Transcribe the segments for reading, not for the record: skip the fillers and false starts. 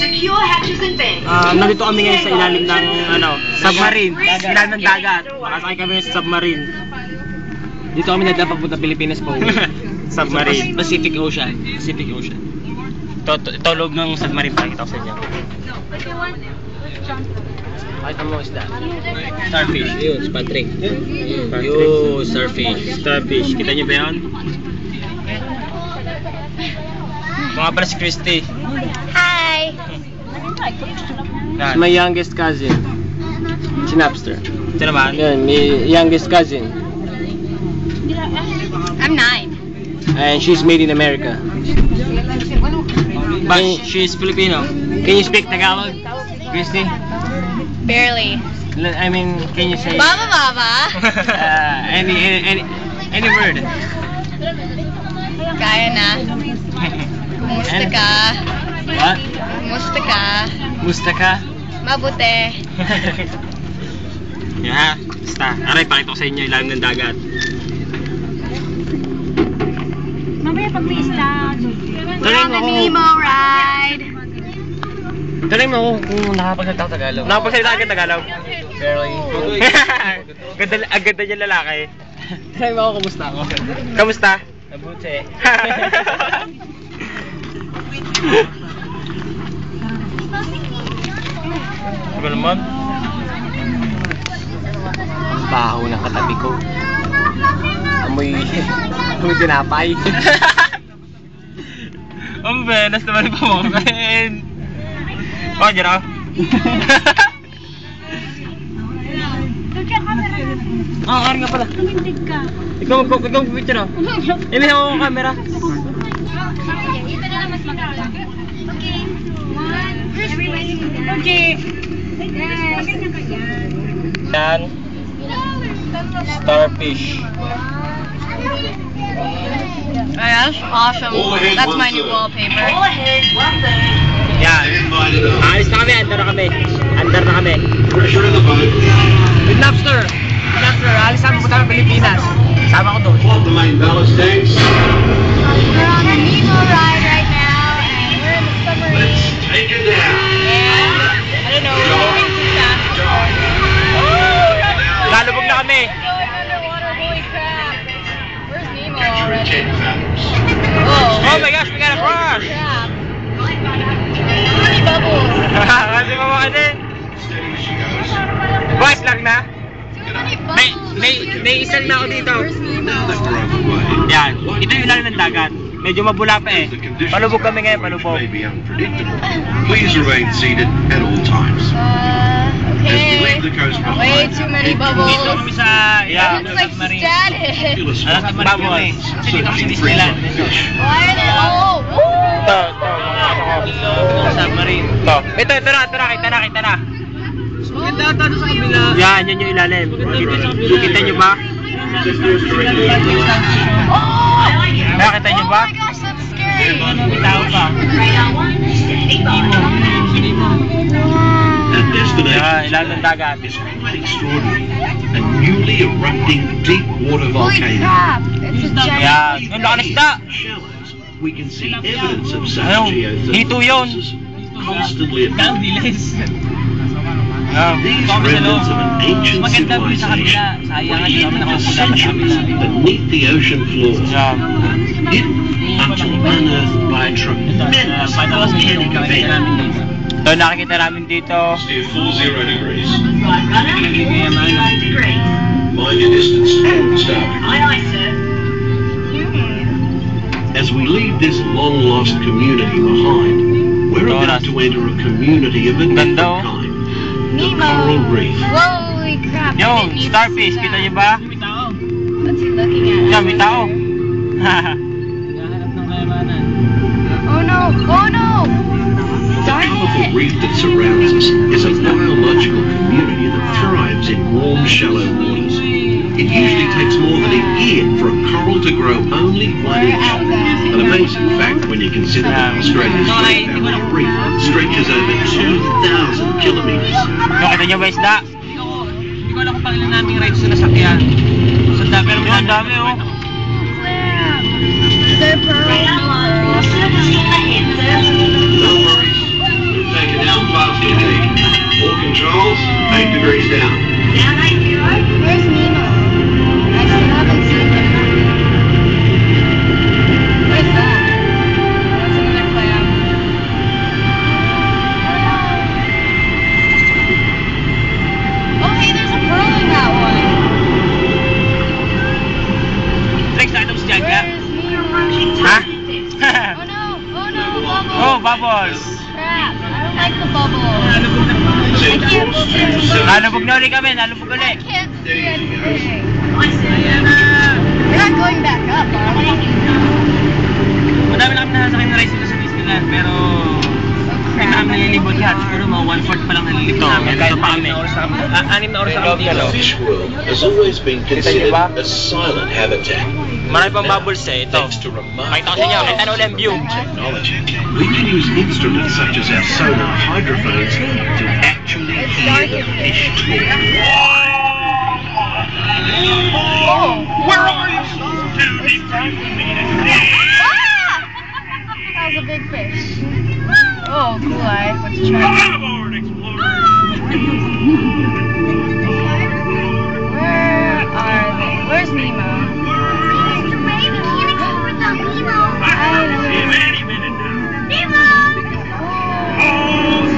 Secure hatches and vents. Nandito kami ngayon sa ilalim ng submarine. Ilalim ng dagat. Nakasakay kami sa submarine. Dito kami nagpapunta Pilipinas po. Submarine. Pacific Ocean. Pacific Ocean. Ito loob ng submarine pa. Kita ko sa inyo. Kahit mo isda. Starfish. Yun, Patrick. Yun, starfish. Starfish. Kita niyo ba yun? Mga pala si Christy. Hi! It's my youngest cousin. Si Napster. Ito naman. Yan, my youngest cousin. I'm 9. And she's made in America. But she's Filipino. Can you speak Tagalog, Christy? Barely. I mean, can you say Baba baba. any word? Kaya na. Kumusta ka? What? Kumusta ka? Musta ka? Mabuti. Yeah, basta. Aray, pakita ko sa inyo ilalim ng dagat. Mamaya pag may isla. We're on the Nemo ride. Tuloy mo ako kung nakapagsalita ko Tagalog. Nakapagsalita ka Tagalog? Barely. Ang ganda niya lalaki. Tuloy mo ako, kumusta ako? Kamusta? Mabuti. Ano naman? Ang baho ng katabi ko. Amoy tinapay. Ang benas naman yung pamakain. Oh, dyan ako. Camera. Nga pala. Tumindig ka. Ikaw mag-picture ako. Hindi ako ang camera. Ito na lang mas maganda. Okay. 1. Okay. Yes. Yan. Starfish. That's awesome. That's my new wallpaper. Yan. Alis na kami, andar na kami. With Napster. Napster, alis na pupunta ng Pilipinas. Sama ko doon. We're on the Nemo ride right now, and we're in the submarine. And I don't know, we're moving too fast. Lalubog na kami. Underwater, holy crap. Where's Nemo already? Oh, Oh my gosh, we got a crush. crap. Too many bubbles. Kasi mama kasi. Boys lang na. Too many bubbles. May isang na ako dito. Where's Nemo? Yan. Ito yung ilalim ng dagat. Medyo mabula pa eh. Palubog kami ngayon, palubog. Please remain seated at all times. Okay. Way too many bubbles. Dito kami sa It looks like static. Baboy. Kasi dito kami Disneyland. Why are they all? Woo! Submarine. Ito na, kita na. Kita sa kabila. Yan yung ilalim. Kita nyo ba? Oh! Nakita nyo ba? Oh my gosh, that's scary. May tao pa. That destination Yan, ilalim ng dagat. is quite extraordinary. A newly erupting deep water Holy volcano. crap! It's a Yan. giant. Yung laki ng isda. Shallows, we can see evidence of such Ayun, geothermal hito yun. processes constantly at work. Yan. These remnants of an ancient civilization were hidden for centuries beneath the ocean floor, Yan. hidden until unearthed by a tremendous volcanic event. Ito nakikita namin dito. Steer 40 degrees. Mind your distance toward the starboard. As we leave this long-lost community behind, we're about to enter a community of a different Ganda, oh. kind. The Nemo. coral reef. Holy crap! I Yung didn't even starfish, see kita that. nyo ba? What's he looking at? Yan, may tao. Oh no! Oh no! The Darn powerful it! reef that surrounds us is a biological community that thrives in warm, shallow waters. It usually takes more than a year for a coral to grow only 1 inch. An amazing fact when you consider that Australia's Great Barrier Reef stretches over 2,000 kilometers. Nakita nyo ba isda? Hindi ko alam kung pangilan naming rides na nasakyan. Sa dami, pero Ang dami oh. They're pearls. No worries, we've bubbles. Crap. I don't like the bubbles. I can't see. Nalubog na ulit kami, nalubog I ulit. can't see anything. We're not going back up, are we? Madami na kami nasasakay na rides dito sa Disneyland, pero hindi na kami nalilibot lahat. Siguro mga 1/4 pa lang nalilibot namin. Ito pa kami. 6 na oras na kami dito. Fish World has always been considered a silent habitat. Marami pang bubbles eh, ito. Thanks to Pakita ko sa inyo, remarkable kita na ulit ang view. technology, we can use instruments such as our sonar hydrophones to actually hear the fish talk. Oh, where are you? Ah! That was a big fish. Oh, cool eye. Let's try. Where are they? Where's Nemo?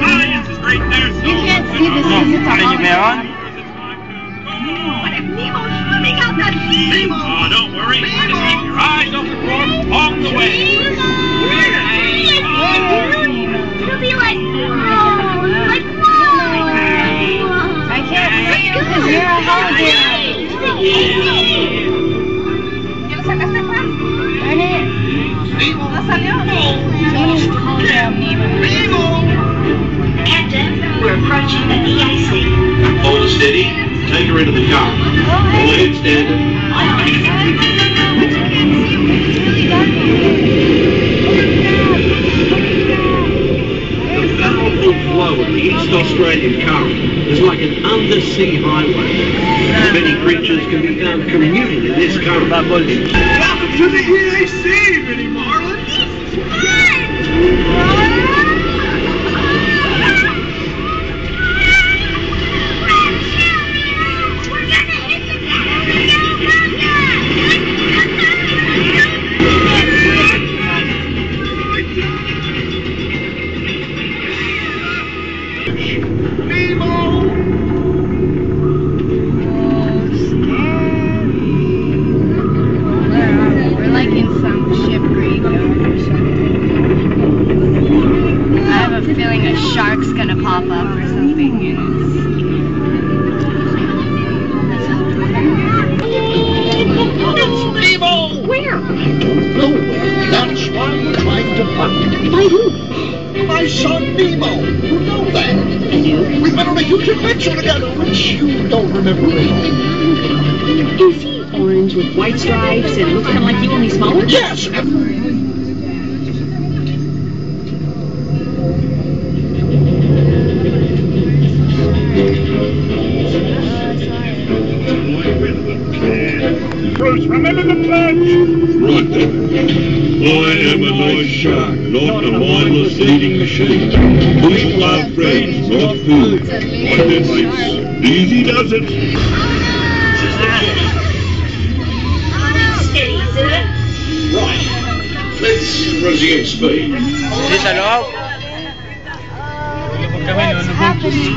You can't see this because it's a Ano nyo ba yun? Oh, don't worry. Just keep your eyes open for him along the way. It'll be like, I can't see you because you're a hologram. Darn it. Somebody's hologram Nemo. Captain, we're approaching the EIC. Hold her steady, take her into the car. All heads standard. The powerful flow of the East Australian Current is like an undersea highway. Many creatures can be found commuting in this current. Welcome to the EAC, Minnie Marlin. We're like in some ship graveyard or something. I have a feeling a shark's gonna pop up or something and It's Nemo! Where? Nowhere. That's why we're trying to find him. By who? My son Nemo. You know that. I do. We've been on a huge adventure together, which you don't remember at all. Is he orange with white stripes and looks kind of like you, only smaller? Yes! Bruce, remember the pledge! Right then. I am a nice shark, not a mindless eating machine. People are friends, not food. Right then, mates. Easy does it. Steady, sir. Right. Let's resume speed. Hindi sa loob. Lubog kami, what's lulubog. happening?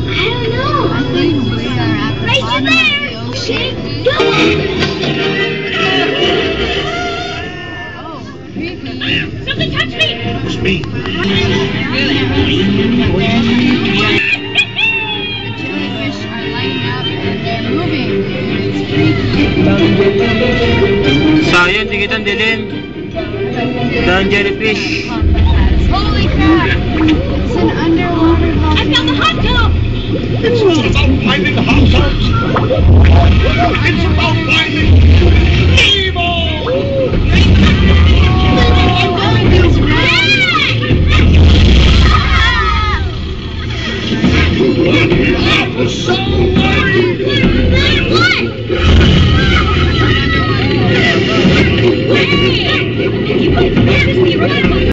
I don't know. I think we are at the Right bottom there. of the ocean. Go. Oh, creepy. Something touched me. It's me. The jellyfish are lighting up and they're moving. It's creepy. Sayang, di kitang dilin. Dahil jellyfish. Holy crap! It's an underwater I found the hot tub. It's not about finding hot tubs. It's about finding Nemo!